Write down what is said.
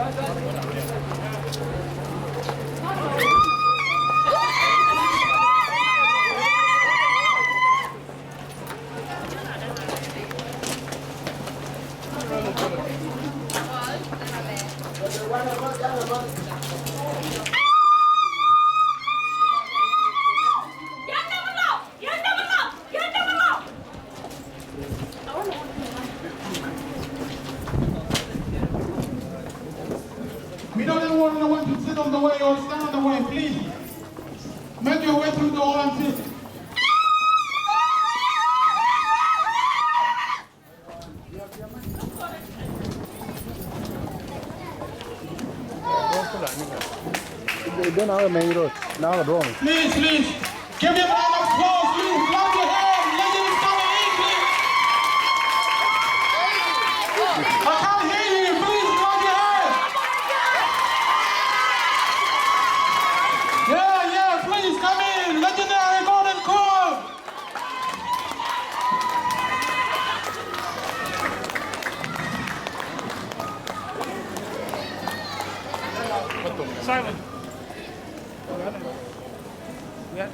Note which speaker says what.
Speaker 1: We don't want anyone to sit on the way or stand on the way, please. Make your way through the hall and sit. Please, please, give me a round of applause, please. Clap your hands. Legend is coming in, please. I can't hear you. Please, clap your hands. Yeah, please come in. Legendary Golden Koang.
Speaker 2: Silent. Yeah.